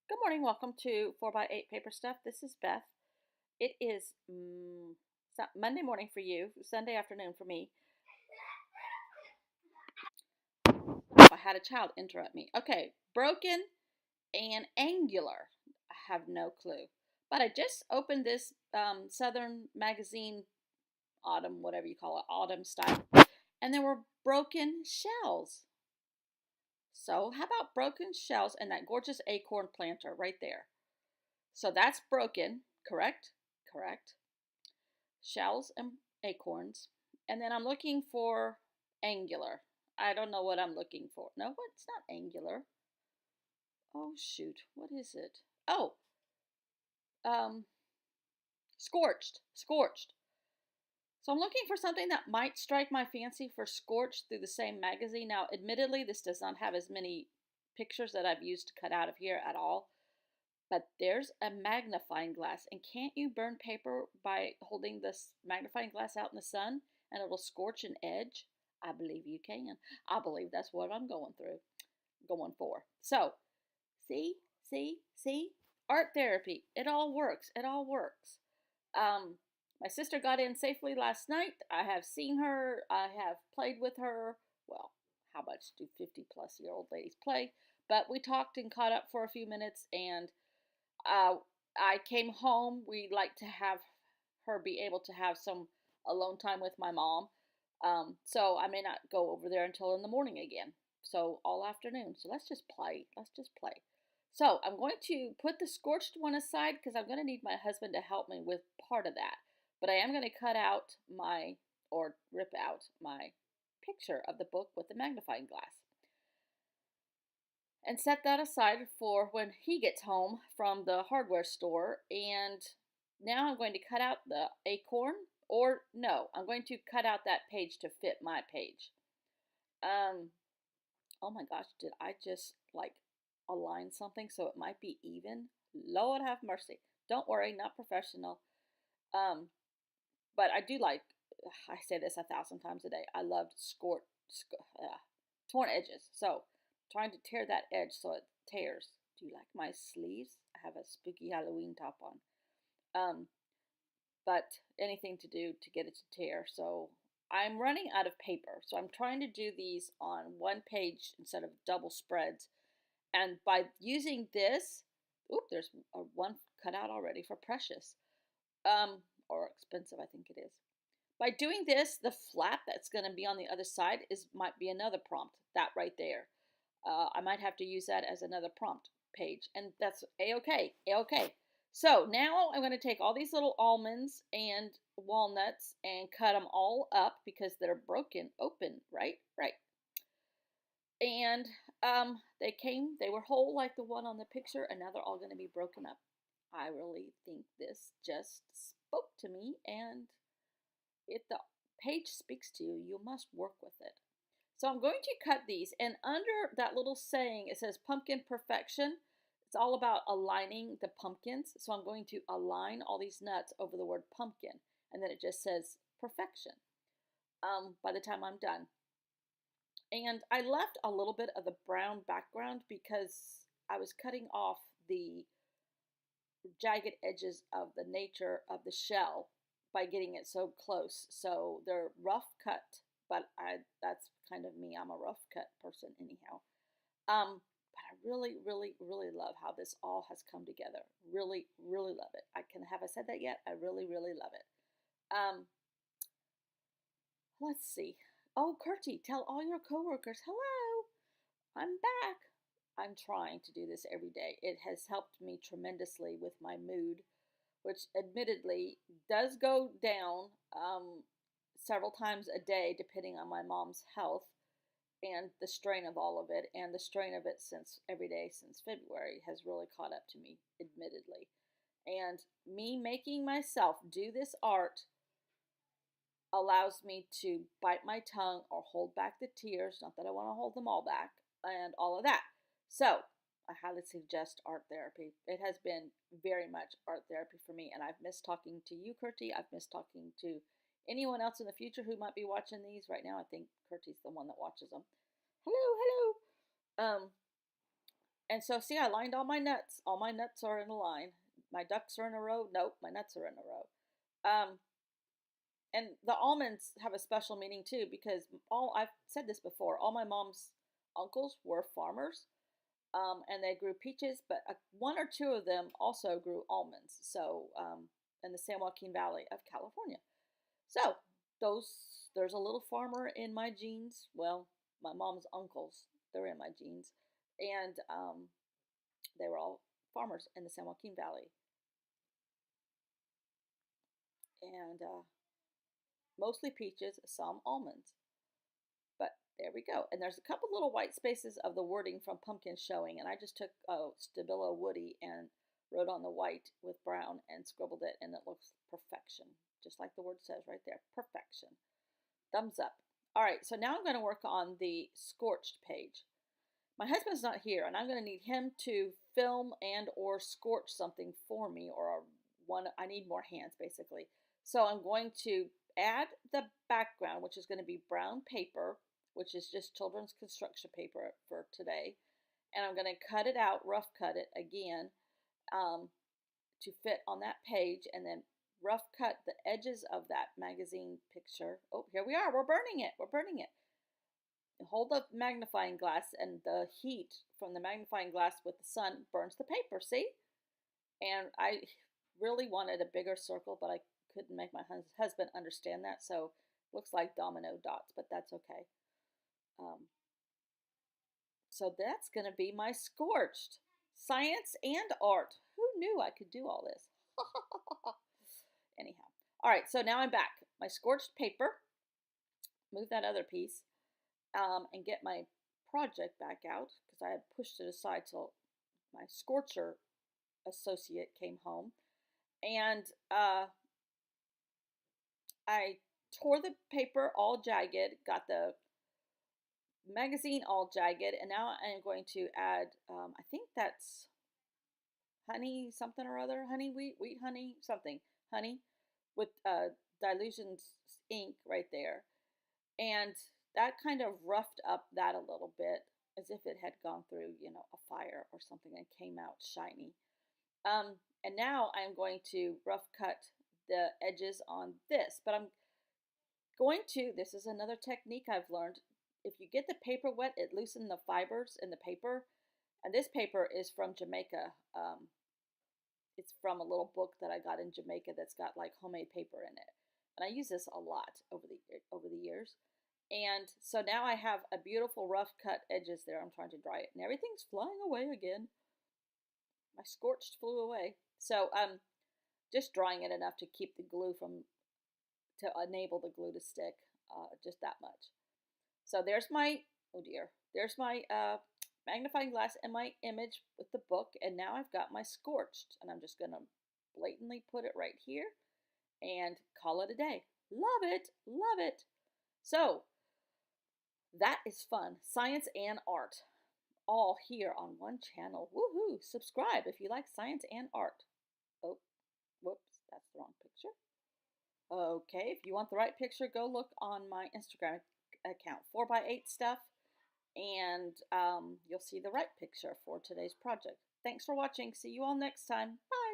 Good morning. Welcome to 4x8 Paper Stuff. This is Beth. It is Monday morning for you, Sunday afternoon for me. I had a child interrupt me. Okay, broken and angular. I have no clue. But I just opened this Southern magazine, autumn, whatever you call it, autumn style, and there were broken shells. So, how about broken shells and that gorgeous acorn planter right there? So that's broken, correct? Correct. Shells and acorns. And then I'm looking for angular. I don't know what I'm looking for. No, it's not angular. Oh, shoot. What is it? Oh, um, scorched. Scorched. So I'm looking for something that might strike my fancy for Scorched through the same magazine. Now, admittedly, this does not have as many pictures that I've used to cut out of here at all. But there's a magnifying glass. And can't you burn paper by holding this magnifying glass out in the sun and it'll scorch an edge? I believe you can. I believe that's what I'm going for. So, see? Art therapy. It all works. It all works. Um, my sister got in safely last night. I have seen her. I have played with her. Well, how much do 50-plus-year-old ladies play? But we talked and caught up for a few minutes, and uh, I came home. We like to have her be able to have some alone time with my mom. So I may not go over there until in the morning again. So all afternoon. So let's just play. Let's just play. So I'm going to put the scorched one aside because I'm going to need my husband to help me with part of that. But I am going to cut out or rip out my picture of the book with the magnifying glass and set that aside for when he gets home from the hardware store. And now I'm going to cut out the acorn, or no, I'm going to cut out that page to fit my page. Oh my gosh, did I just like align something so it might be even? Lord have mercy. Don't worry, not professional. Um, but I do like, I say this 1,000 times a day. I loved torn edges. So trying to tear that edge so it tears. Do you like my sleeves? I have a spooky Halloween top on. Um, but anything to do to get it to tear. So I'm running out of paper. So I'm trying to do these on one page instead of double spreads. And by using this, there's one cut out already for precious. Or expensive, I think it is. By doing this, the flap that's going to be on the other side might be another prompt. That right there. I might have to use that as another prompt page, and that's a-okay, a-okay. So now I'm going to take all these little almonds and walnuts and cut them all up because they're broken open, right? Right. And they were whole like the one on the picture, and now they're all going to be broken up. I really think this just spoke to me, and if the page speaks to you, you must work with it. So I'm going to cut these, and under that little saying, it says pumpkin perfection. It's all about aligning the pumpkins. So I'm going to align all these nuts over the word pumpkin, and then it just says perfection by the time I'm done. And I left a little bit of the brown background because I was cutting off the jagged edges of the nature of the shell by getting it so close. So they're rough cut, but that's kind of me. I'm a rough cut person anyhow. But I really, really, really love how this all has come together. Really, really love it. Have I said that yet? I really, really love it. Let's see. Oh, Kurtie, tell all your coworkers hello. I'm back. I'm trying to do this every day. It has helped me tremendously with my mood, which admittedly does go down several times a day depending on my mom's health and the strain of all of it. And the strain of it since every day since February has really caught up to me, admittedly. And me making myself do this art allows me to bite my tongue or hold back the tears. Not that I want to hold them all back and all of that. So I highly suggest art therapy. It has been very much art therapy for me, and I've missed talking to you, Kurtie. I've missed talking to anyone else in the future who might be watching these right now. I think Kurtie's the one that watches them. Hello, hello. And so, see, I lined all my nuts. All my nuts are in a line. My ducks are in a row. Nope, my nuts are in a row. And the almonds have a special meaning too because I've said this before. All my mom's uncles were farmers, and they grew peaches, but one or two of them also grew almonds. So in the San Joaquin Valley of California. So those there's a little farmer in my genes. Well, my mom's uncles, they're in my genes, and they were all farmers in the San Joaquin Valley, and mostly peaches, some almonds. But there we go. And there's a couple little white spaces of the wording from pumpkin showing, and I just took Stabilo Woody and wrote on the white with brown and scribbled it, and it looks perfection, just like the word says right there, perfection. Thumbs up. All right, so now I'm going to work on the Scorched page. My husband's not here, and I'm going to need him to film and or scorch something for me, or I need more hands basically. So I'm going to add the background, which is going to be brown paper, which is just children's construction paper for today. And I'm going to cut it out, rough cut it again, to fit on that page, and then rough cut the edges of that magazine picture. Oh, here we are. We're burning it. We're burning it. Hold the magnifying glass, and the heat from the magnifying glass with the sun burns the paper, see? And I really wanted a bigger circle, but I couldn't make my husband understand that, so it looks like domino dots, but that's okay. So that's going to be my Scorched. Science and art. Who knew I could do all this? Anyhow. All right, so now I'm back. My Scorched paper. Move that other piece. And get my project back out because I had pushed it aside till my Scorcher associate came home. And I tore the paper all jagged, got the magazine all jagged, and now I am going to add, I think that's honey something or other, honey wheat honey, something, honey, with Dilutions ink right there. And that kind of roughed up that a little bit as if it had gone through, a fire or something and came out shiny. And now I'm going to rough cut the edges on this, but this is another technique I've learned. If you get the paper wet, it loosens the fibers in the paper. And this paper is from Jamaica. It's from a little book that I got in Jamaica that's got like homemade paper in it. And I use this a lot over the years. And so now I have a beautiful rough cut edges there. I'm trying to dry it, and everything's flying away again. My Scorched flew away. So just drying it enough to keep the glue to enable the glue to stick, just that much. So there's my, oh dear, there's my magnifying glass and my image with the book, and now I've got my Scorched, and I'm just going to blatantly put it right here and call it a day. Love it, love it. So that is fun, science and art, all here on one channel. Woohoo! Subscribe if you like science and art. Oh, whoops, that's the wrong picture. Okay, if you want the right picture, go look on my Instagram account, 4x8 stuff, and you'll see the right picture for today's project. Thanks for watching. See you all next time. Bye!